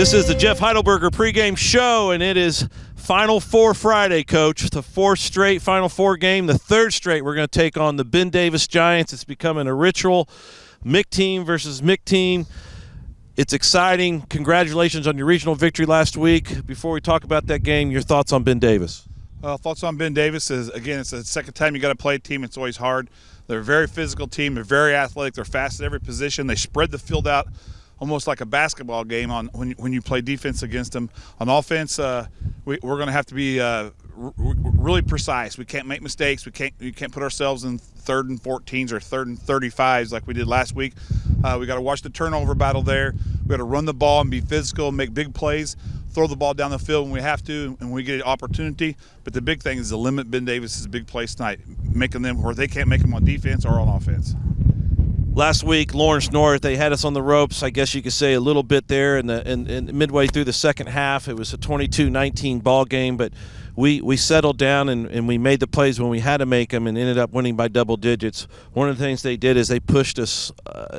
This is the Jeff Heidelberger pregame show, and it is Final Four Friday, Coach. The fourth straight Final Four game, the third straight we're going to take on the Ben Davis Giants. It's becoming a ritual. MIC team versus MIC team. It's exciting. Congratulations on your regional victory last week. Before we talk about that game, your thoughts on Ben Davis? Thoughts on Ben Davis is, again, it's the second time you got to play a team. It's always hard. They're a very physical team. They're very athletic. They're fast at every position. They spread the field out almost like a basketball game when you play defense against them. On offense, we're going to have to be really precise. We can't make mistakes. We can't put ourselves in 3rd and 14s or 3rd and 35s like we did last week. We got to watch the turnover battle there. We got to run the ball and be physical and make big plays. Throw the ball down the field when we have to and when we get an opportunity. But the big thing is to limit Ben Davis's big plays tonight, making them where they can't make them on defense or on offense. Last week, Lawrence North, they had us on the ropes, I guess you could say, a little bit there. And midway through the second half, it was a 22-19 ball game, but we settled down and we made the plays when we had to make them and ended up winning by double digits. One of the things they did is they pushed us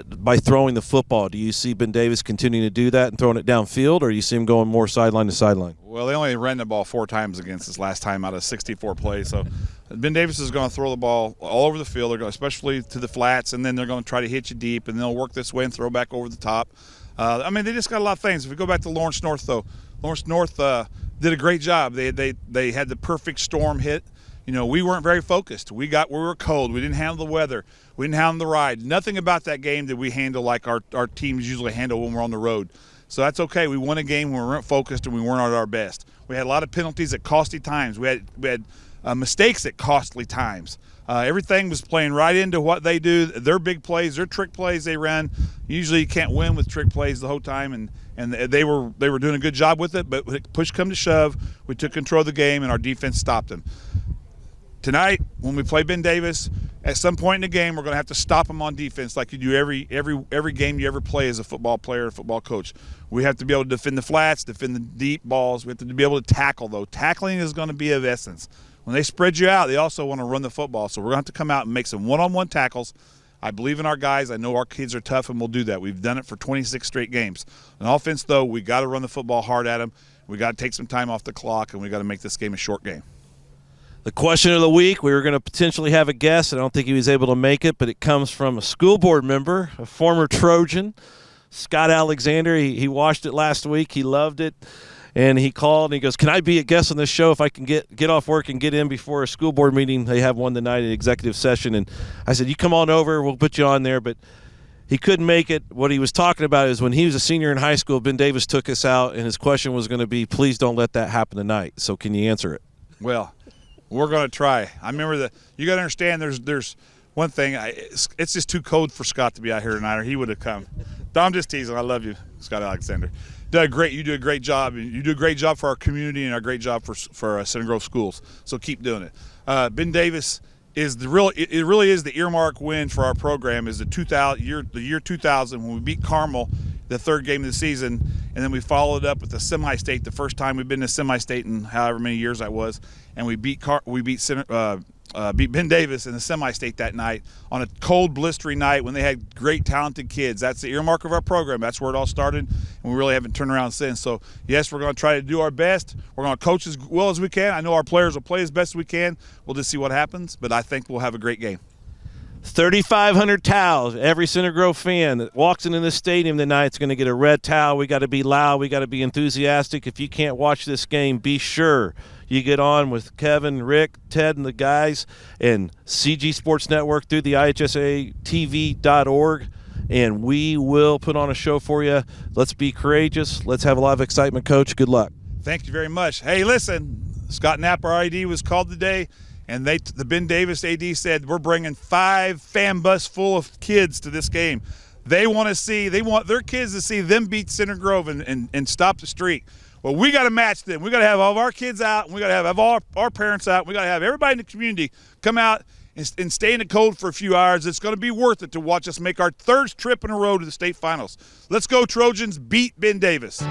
by throwing the football. Do you see Ben Davis continuing to do that and throwing it downfield, or do you see him going more sideline to sideline? Well, they only ran the ball 4 times against us last time out of 64 plays. So Ben Davis is going to throw the ball all over the field. They're going, especially to the flats, and then they're going to try to hit you deep, and they'll work this way and throw back over the top. They just got a lot of things. If we go back to Lawrence North, though, Lawrence North did a great job. They had the perfect storm hit. You know, we weren't very focused. We were cold. We didn't handle the weather. We didn't handle the ride. Nothing about that game did we handle like our teams usually handle when we're on the road. So that's okay. We won a game when we weren't focused and we weren't at our best. We had a lot of penalties at costly times. We had mistakes at costly times. Everything was playing right into what they do. Their big plays, their trick plays they run. Usually you can't win with trick plays the whole time, and they were doing a good job with it. But when push come to shove, we took control of the game and our defense stopped them. Tonight, when we play Ben Davis, at some point in the game, we're going to have to stop them on defense like you do every game you ever play as a football player, a football coach. We have to be able to defend the flats, defend the deep balls. We have to be able to tackle, though. Tackling is going to be of essence. When they spread you out, they also want to run the football. So we're going to have to come out and make some one-on-one tackles. I believe in our guys. I know our kids are tough, and we'll do that. We've done it for 26 straight games. On offense, though, we got to run the football hard at them. We got to take some time off the clock, and we got to make this game a short game. The question of the week, we were going to potentially have a guest. I don't think he was able to make it, but it comes from a school board member, a former Trojan, Scott Alexander. He watched it last week. He loved it. And he called and he goes, "Can I be a guest on this show if I can get off work and get in before a school board meeting?" They have one tonight, an executive session. And I said, "You come on over. We'll put you on there." But he couldn't make it. What he was talking about is when he was a senior in high school, Ben Davis took us out, and his question was going to be, please don't let that happen tonight. So can you answer it? Well, we're going to try. I remember you got to understand there's one thing. It's just too cold for Scott to be out here tonight, or he would have come. I'm just teasing. I love you, Scott Alexander. You do a great job. You do a great job for our community and a great job for Center Grove schools. So keep doing it. Ben Davis is it really is the earmark win for our program. Is the year 2000 when we beat Carmel, the third game of the season, and then we followed up with the semi-state, the first time we've been to semi-state in however many years that was, and we beat Ben Davis in the semi-state that night on a cold, blistering night when they had great, talented kids. That's the earmark of our program. That's where it all started, and we really haven't turned around since. So, yes, we're going to try to do our best. We're going to coach as well as we can. I know our players will play as best as we can. We'll just see what happens, but I think we'll have a great game. 3,500 towels. Every Center Grove fan that walks into this stadium tonight is going to get a red towel. We got to be loud. We got to be enthusiastic. If you can't watch this game, be sure you get on with Kevin, Rick, Ted, and the guys, and CG Sports Network through the IHSATV.org, and we will put on a show for you. Let's be courageous. Let's have a lot of excitement, Coach. Good luck. Thank you very much. Hey, listen, Scott Knapp, our ID, was called today. And the Ben Davis AD said, we're bringing 5 fan bus full of kids to this game. They want their kids to see them beat Center Grove and stop the streak. Well, we got to match them. We got to have all of our kids out, and we got to have all our parents out. We got to have everybody in the community come out and stay in the cold for a few hours. It's going to be worth it to watch us make our 3rd trip in a row to the state finals. Let's go, Trojans. Beat Ben Davis.